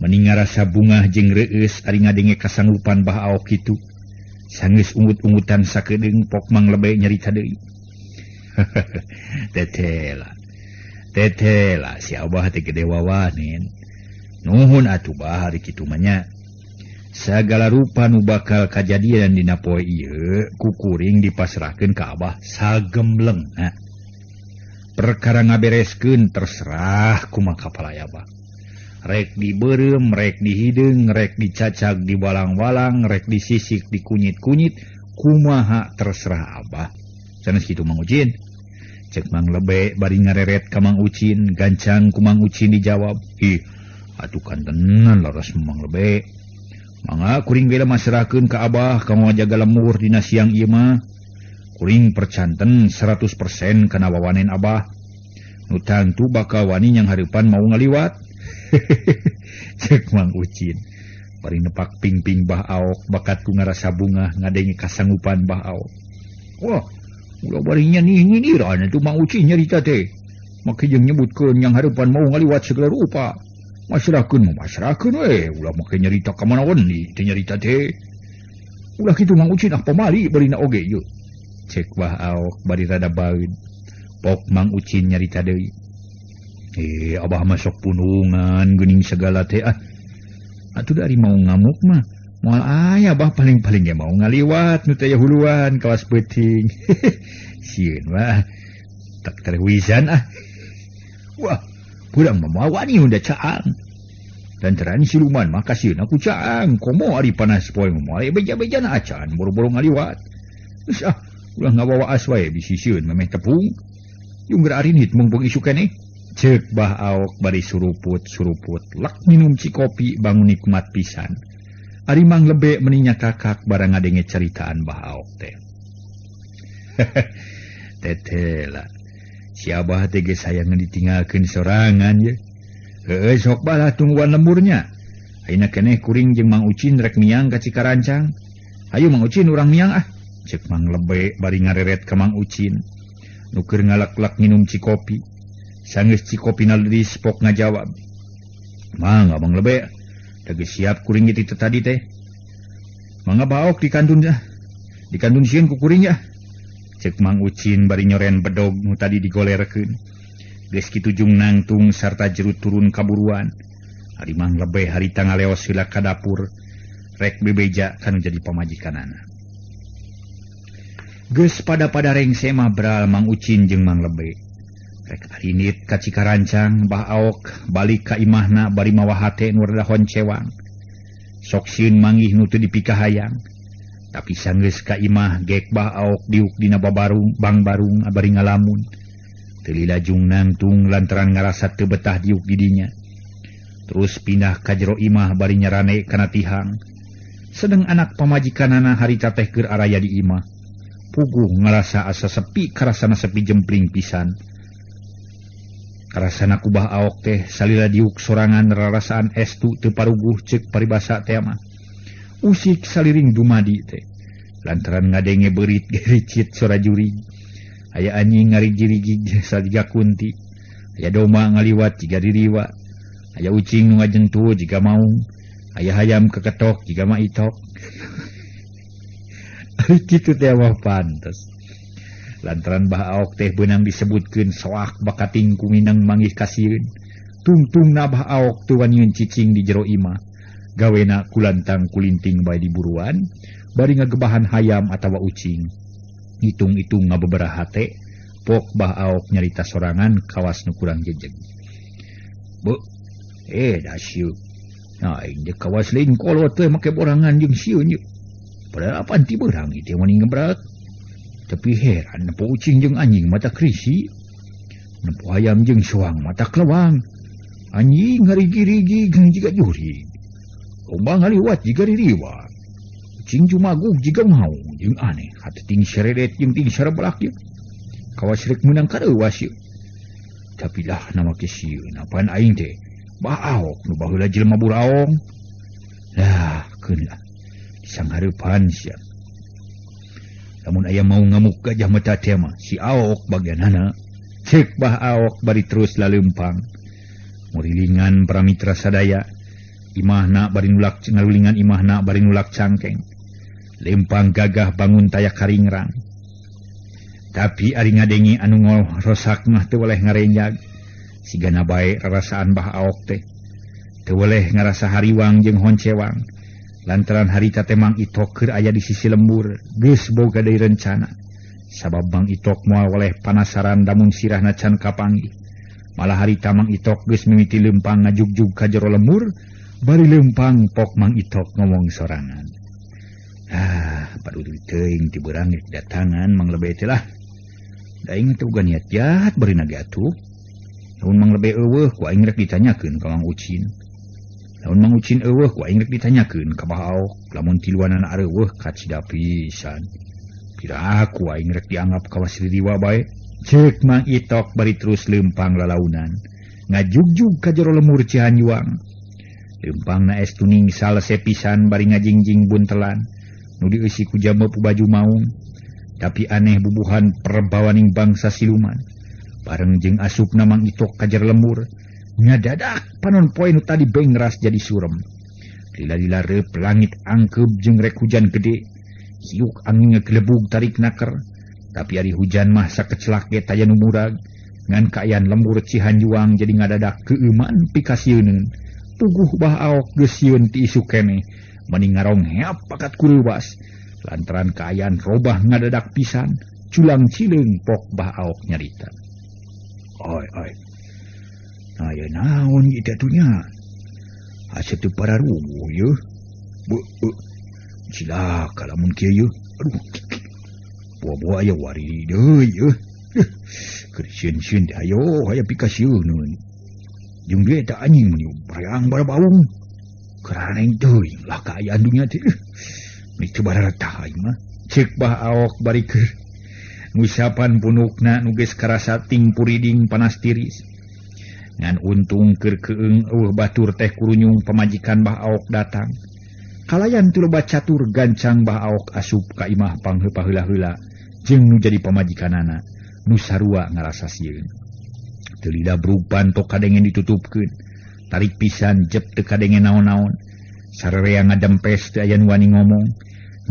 meninga rasa bungah jeung reueus ari ngadenge kasanggupan Baok kitu sanggeus ungut-ungutan sakedeung pok Mang Lebe nyarita deui. Tetela si abah teh gede wawanen nuhun atuh bah ari kitu mah nya sagala rupa nu bakal kajadian dina poe ieu kukuring dipasrahkeun ka abah sagembleng. Perkara ngabereskeun terserah kumaha kapalay abah. Rek dibeureum, rek dihideung, rek dicacag diwalang-walang, rek disisik dikunyit-kunyit, kumaha terserah abah. Sanes kitu Mang Ucin. Cek Mang Lebe bari ngareret ka Mang Ucin, gancang ku Mang Ucin dijawab. Ih, atuh kan tenan laras Mang Lebe. Mangga kuring bela masrahkeun ka abah kanggo jaga lemur dina siang ieu mah. Kuring percanten 100% kana wawanen abah. Nu tantu bakal wani yang hareupan mau ngaliwat. Cek Mang Ucin. Bari nepak ping-ping Baok bakat ku ngarasa bungah ngadenge kasanggupan Baok. Wah, ulah bari nyinirana tu Mang Ucin nyarita teh. Make jeung nyebutkeun yang hareupan mau ngaliwat segala rupa. Masrahkeun we ulah make nyarita ka manaon ni teh nyarita teh. Ulah kitu Mang Ucin ah pamali barina oge yeuh. Cek Baok bari rada baeud. Pok Mang Ucin nyarita deui. Abah masuk punungan geuning segala teh ah. Atuh dari mau ngamuk mah moal aya abah paling-paling ya mau ngaliwat nu teh huluan kawas peuting. Sieun mah tak terwisan ah. Wah, urang mah wani unda caang. Lantaran siluman mah kasieun aku caang, komo ari panas poe moal beja-bejana acan boro-boro ngaliwat. Geus ah, ulah ngawawaas wae bisi sieun memeh tepung. Yung arinit mung isu keneh. Cek Baok bari suruput lak minum cikopi bangun nikmat pisan. Ari Mang Lebe meninya kakak barang ngadenge ceritaan Baok teh. Tetela. Si abah teh geus hayang ditinggalkeun sorangan ye. Heueuh sok balah tungguan lemurnya. Ayeuna keneh kuring jeung Mang Ucin rek miang ka Cikarancang. Hayu Mang Ucin urang miang ah. Cek Mang Lebe bari ngareret ka Mang Ucin. Nu keur ngalak-lak minum cikopi. Sanggeus cikopina leulis pok ngajawab. Mangga Mang Lebe, da geus siap kuring kitu tadi teh. Mangga Baok dikandun ya. Dikandun sieun ku kuring ya. Cek Mang Ucin bari nyoren bedog nu tadi digolerkeun. Geus kitu jung nangtung sarta jerut turun kaburuan. Ari Mang Lebe harita ngaleos heula ka dapur rek bebeja kanu jadi pamajikanana. Geus pada rengse mah bral Mang Ucin jeung Mang Lebe. Rek arinit ka Cikarancang Baok balik ka imahna bari mawa hate nu rada honcewang. Sok sieun manggih nu teu dipikahayang. Tapi sanggeus ka imah gek Baok diuk dina babarung bang barung bari ngalamun. Teu lilajung nangtung lantaran ngarasa teu betah diuk di dinya. Terus pindah ka jero imah bari nyarane kana tihang. Sedeng anak pamajikanana harita teh keur araya di imah. puguh ngerasa asa sepi karasana sepi jempling pisan. Karasana kubah aok teh salila diuk sorangan rarasaan estu teu paruguh ceuk paribasa teh mah. Usik saliring dumadi teh. Lantaran ngadenge beurit gericit sora jurig. Aya anjing ngarigi-rigi sadiga kunti. Aya domba ngaliwat jiga diriwa. Aya ucing nu ngajentu jiga maung. Aya hayam keketok jiga mah itok. Ari kitu teh mah pantes. Lantaran bah aok teh beunang disebutkeun soak bakating kuminang manggih kasieun. Tungtung na bah aok teu waniun cicing di jero imah. Gawena kulantang kulinting bae di buruan, bari ngagebahan hayam atawa ucing. Hitung-hitung ngabeberaha teh, pok bah aok nyarita sorangan kawas nu kurang jejeg. Be, dah sieu. Nah, ini kawas lain kolot teh make borangan jeung sieun ye. Padahal apaan ti beurang ieu mani ngebrak. Tapi heran nempo ucing jeung anjing mata krisi. Nempo hayam jeung soang mata kelewang. Anjing ngarigi-rigi jiga jurig. Domba ngaliwat jiga diriwa. Ucing jumagug jiga mau jeung aneh. Hati ting seredet jeung ting sareblak ye. Kawas rek meunang kareuwas ye. Tapi lah nama kesieun apaan aing teh. Baok nu baheula jelema buraong. Lah, keun lah. Sanghareupan sia. Lamun aya mau ngamuk gajah mata teh mah si aok bagianana. Cek bah aok bari terus laleumpang. Murilingan para mitra sadaya. Imahna bari nulak ngalulingan imahna bari nulak cangkeng. Lempang gagah bangun tayak karingrang. Tapi ari ngadengi anu ngorosak mah teu boleh ngarenjag. Sigana bae rarasaan bah aok teh. Teu boleh ngarasa hariwang jeung honcewang. Lantaran harita teh Mang Itok keur aya di sisi lembur, geus boga deui rencana. Sabab Mang Itok moal oleh panasaran damun sirahna can kapanggih. Malah harita Mang Itok geus mimiti leumpang ngajugjug ka jero lembur, bari leumpang pok Mang Itok ngomong sorangan. Paduduy teuing ti beurang rek datangan Mang Lebe teh lah. Da aing teh uga niat jahat beurina ge atuh. Lamun Mang Lebe eueuh ku aing rek ditanyakeun ka Mang Ucin. Lamun Mang Ucin eueuh ku aing rek ditanyakeun ka Bah Aok, lamun tiluanana areueuh ka cida pisan. Pira aku aing rek dianggap kawas ririwa bae. Ceuk Mang Itok bari terus leumpang lalaunan. Ngajugjug ka jero lemur Cihanjuang. Leumpangna es tuning salese pisan bari ngajingjing buntelan. Nu dieusi ku jameup baju maung. Tapi aneh bubuhan perbawaning bangsa siluman. Bareng jeung asupna Mang Itok ka jero lemur. Ngadadak panon poe nu tadi bengras jadi surem. Lila-lila reup langit angkeup jeung rek hujan gede. Hiuk angin ngeglebug tarik naker. Tapi ari hujan mah sakecelak ge taya nu murag. Ngan kaayaan lembur Cihanjuang jadi ngadadak keuman pikasieun. Puguh Bah Aok geus sieun ti isu keneh. Mending ngarong heap pakat kureuwas. Lantaran kaayaan robah ngadadak pisan. Culang cileung pok Bah Aok nyarita. Oi. Aya naon ieu atunya? Asa teu pararuguh ye. Cilaka lamun kieu ye. Aduh. Buah-buah aya wari deui ye. Keur sieun-sieun teh ayo aya pikasieun. Jeung dia eta anjing meni bereang barabaung. Keraneng teuing lah kaayaan dunya teh. Meni teu bararetah aing mah. Ceuk Bah Aok bari keur ngusapan punukna nu geus karasa ting puriding panas tiris. Ngan untung keur keung eueuh batur teh kurunyung pamajikan Bah Aok datang. Kalayan teu loba catur gancang Bah Aok asup ka imah pangheupa heula-heula jeung nu jadi pamajikanana nu sarua ngarasa sieun. Teu lila berupan tok kadengen ditutupkeun. Tarik pisan jep teu kadengen naon-naon. Sarerea ngadempes teu aya nu wani ngomong.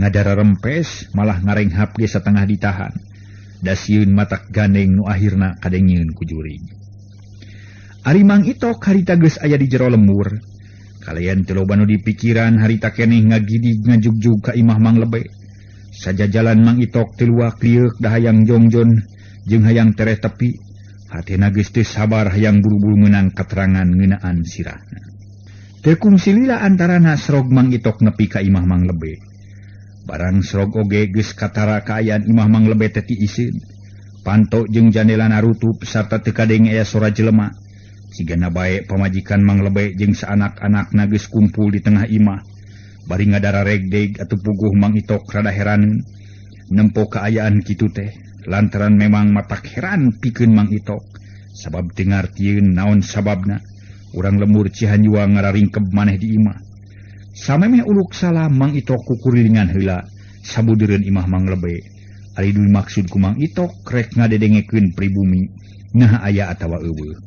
Ngadara rempes malah ngarenghap ge satengah ditahan. Da sieun matak gandeng nu ahirna kadengeun ku jurig. Ari Mang Itok harita geus aya di jero lembur. Kalayan teu loba nu dipikiran harita keneh ngagidig ngajugjug ka imah Mang Lebe. Sajajalan Mang Itok teu luak lieuk da hayang jongjon jeung hayang tereh tepi. Hatena geus teu sabar hayang buru-buru meunang katerangan ngeunaan sirahna. Teu kungsi lila antarana srog Mang Itok nepi ka imah Mang Lebe. Barang srog oge geus katara kaayaan imah Mang Lebe teh ti iseun. Panto jeung jandelana rutup sarta teu kadenge aya sora jelema. Sigana bae pamajikan Mang Lebe jeung saanak-anakna geus kumpul di tengah imah. Bari ngadara regdeg atuh puguh Mang Itok rada heraneun. nempo keayaan kitu teh lantaran memang matak heran pikeun Mang Itok sabab dengartieun naon sababna urang lemur Cihanjua ngararingkeb maneh di imah samemeh uluk salah Mang Itok kukurilingan heula sabudeureun imah Mang Lebe ari dui maksud ku Mang Itok rek ngadedengekeun pribumi nah aya atawa eueuh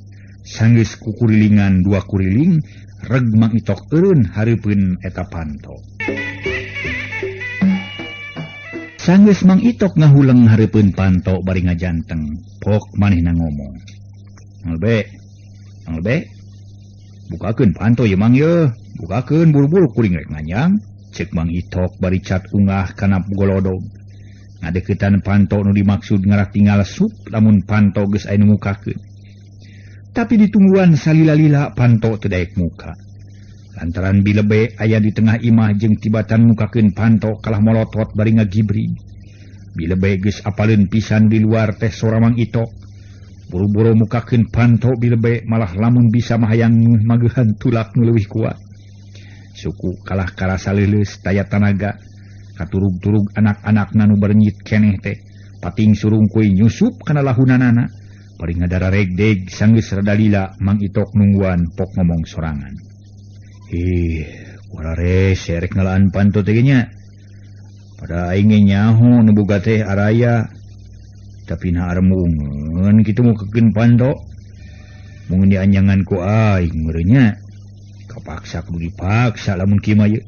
sanggeus kukurilingan 2 kuriling reg Mang Itok eureun hareupeun eta panto. Sanggeus Mang Itok ngahuleng hareupeun panto bari ngajanteng, pok manehna ngomong. Mang Lebe, bukakeun panto ye Mang ye, bukakeun buru-buru kuring rek nganyang, ceuk Mang Itok bari cat ungah kana golodog. Ngadeuketan panto nu dimaksud ngarak tinggal sup lamun panto geus aya nu mukakeun. Tapi ditungguan salila-lila panto teu daek muka. Lantaran Bilebe aya di tengah imah jeung tibatan mukakeun panto kalah molotot bari ngagibri. Bilebe geus apaleun pisan di luar teh sora Mang Itok. Buru-buru mukakeun panto Bilebe malah lamun bisa mah hayang mageuhan tulak nu leuwih kuat. Suku kalah karasa leuleus daya tanaga. Katurug-turug anak-anakna nu berenyit keneh teh pating surung kuy nyusup kana lahunanana. Bari ngadara regdeg sanggeus rada lila Mang Itok nungguan pok ngomong sorangan. Warare serek ngalaan panto teh nya. Pada aing nyaho nu boga teh araya. Tapi na armungeun kitu mukakeun panto. Mun dianyangan ku aing meureunnya. Kapaksa kudu dipaksa lamun kieu mah ye.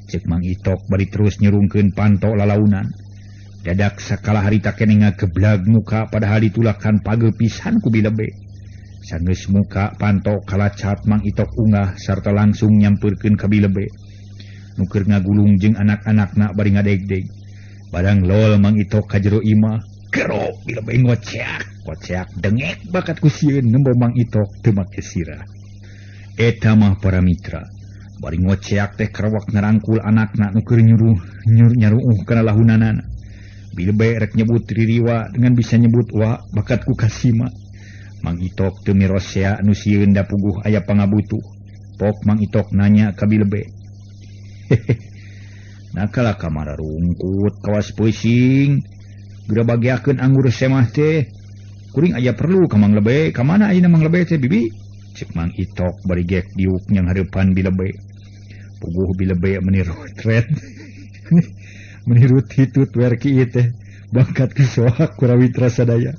Cek Mang Itok bari terus nyerungkeun panto lalaunan. Dadak sakala harita keneh ngageblag muka padahal ditulakan pageu pisan ku Bilebe. Sanggeus muka panto kalacat Mang Itok unggah sarta langsung nyampeurkeun ka Bilebe. Nu keur ngagulung jeung anak-anakna bari ngadegdeg. Barang lol Mang Itok ka jero imah, gerok Bilebe ngoceak dengek bakat ku sieun nembo Mang Itok teu make sirah. Eta mah para mitra. Bari ngoceak teh karawak ngarangkul anakna nu keur nyaruuh kana lahunanana. Bilebe rek nyebut ririwa dengan bisa nyebut wa bakat ku kasima. Mang Itok teu mirosea nu sieun da puguh aya pangabutuh. Pok Mang Itok nanya ka Bilebe. Nakala kamara rungkut kawas pusing. Geura bagiakeun anggur semah teh. Kuring aya perlu ka Mang Lebe. Ka mana ayeuna Mang Lebe teh bibi? Cek Mang Itok bari gek diuk nyang hareupan Bilebe. Puguh Bilebe meniru tret. Menurut hitut werki teh bangkat ke soak kurawitra sadaya.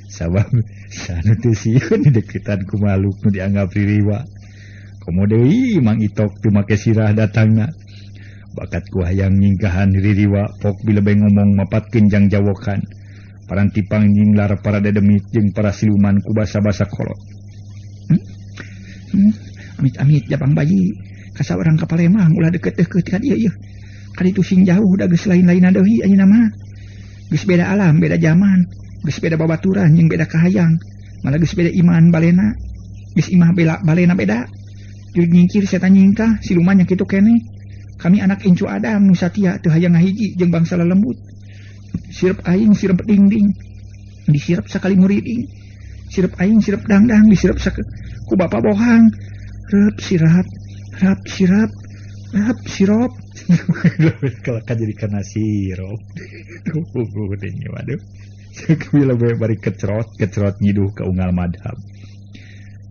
Sabab sanu teu sieun deketan ku makhluk nu dianggap ririwa. Komo deui Mang Itok teu make sirah datangna. Bakat ku hayang nyinggahan ririwa pok Bilebe ngomong mapatkeun jang jawokan. Paranti pangjinglar para dedemit jeung para siluman ku basa-basa kolot. Amit-amit jabang bayi. Kasawarang ka Palembang ulah deket-deket ka dieu. Kali itu sing jauh udah geus lain-lain deui ayeuna mah. Geus beda alam, beda zaman, geus beda babaturan jeung beda kahayang, malah geus beda iman balena. Geus imah balena beda. Jurig nyingkir setan nyingkah siluman nya kitu keneh. Kami anak incu Adam nu satia teu hayang ngahiji jeung bangsa lelembut. Sirep aing sirep dingding. Disirep sakali muriding. Sirep aing sirep dangdang disirep ku bapa bohang. Rep sirap. Kalau kan jadi kena sirop. Waduh. Bilebe bari kecrot nyiduh ke unggal madhab.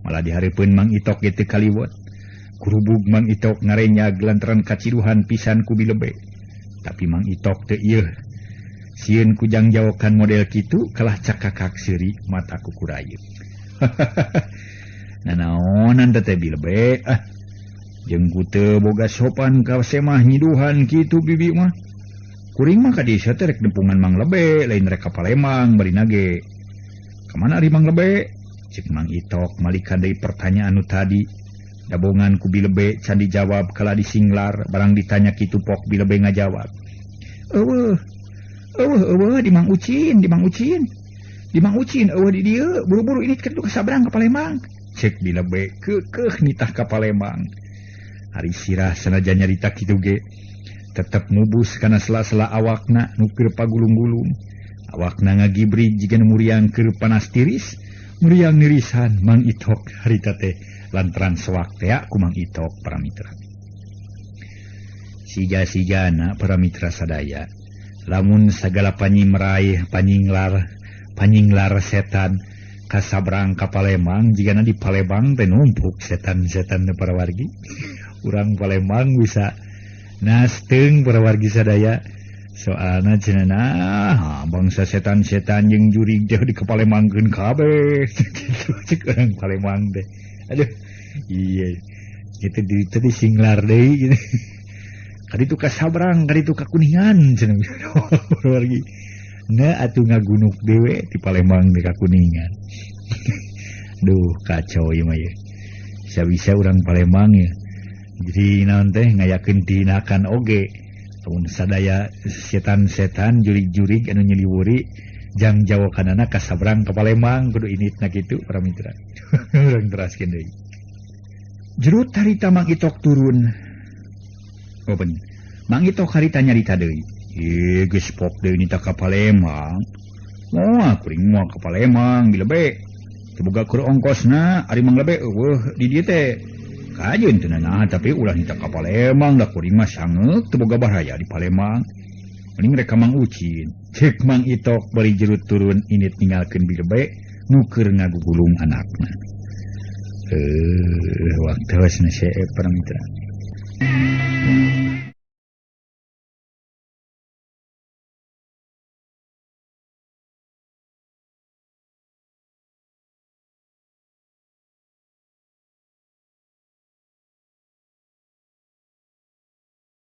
Malah dihareupeun Mang Itok ge teu kaliwat. Kurubug Mang Itok ngarenyag lantaran kaciduhan pisan ku Bilebe. Tapi Mang Itok teu ieu. Sieun ku jang jawokan model kitu kalah cakakak seuri mata ku kurayeun. Nanaonan teh Bilebe jeung ku teu boga sopan ka semah nyiduhan kitu bibi mah. Kuring mah ka dieu teh rek nempungan Mang Lebe, lain rek ka Palembang barina ge. Ka mana ari Mang Lebe? Cek Mang Itok malika deui pertanyaan anu tadi. Dabongan ku Bilebe can dijawab kala disinglar, barang ditanya kitu pok Bilebe ngajawab. Eueuh di Mang Ucin. Di Mang Ucin eueuh di dieu, buru-buru ini kitu kasabrang ka Palembang. Cek Bilebe keukeuh nitah ka Palembang. Hari sirah sanajan nyarita kitu ge tetep mubus kana sela-sela awakna nu keur pagulung-gulung. Awakna ngagibrig jigan muriang keur panas tiris, muriang nirisan Mang Itok harita teh lantaran sewak teh ku Mang Itok para mitra. Sija-sijana para mitra sadaya lamun sagala panyi panyinglar setan kasabrang ka Palembang jigana di Palembang teh numpuk setan-setan para wargi urang Palembang bisa nasteng para wargi sadaya soalna cenah bangsa setan-setan jeung jurig teh di Palembangkeun kabeh gitu cek urang Palembang teh aduh iya gitu di singlar deui gitu kaditu kasabrang kaditu ka Kuningan cenah para wargi na atuh ngagunuk dewe di Palembang di Kuningan. Duh kacau ya mah ya. Bisa-bisa urang Palembang ya. Jadi naon teh ngayakeun tinakan oge. Lamun sadaya setan-setan jurig-jurig anu nyeliwuri jang jawakanana kasabrang ka Palembang kudu initna kitu para mitra. Urang teraskeun deui. Jerut harita Mang Itok turun. Oh bener. Mang Itok harita nyarita deui. Geus pop deui nita ka Palembang. Moal kuring moal ka Palembang bila be. Teu boga keur ongkosna ari mangga be eueuh di dieu teh. Kajeun teu naah tapi ulah nita ka Palembang da kuring mah sangeuk teu boga bahaya di Palembang. Mending rek Mang Ucin. Cek Mang Itok bari jerut turun init ninggalkeun bila be nu keur ngagugulung anakna. Waktu geus na sae para mitra.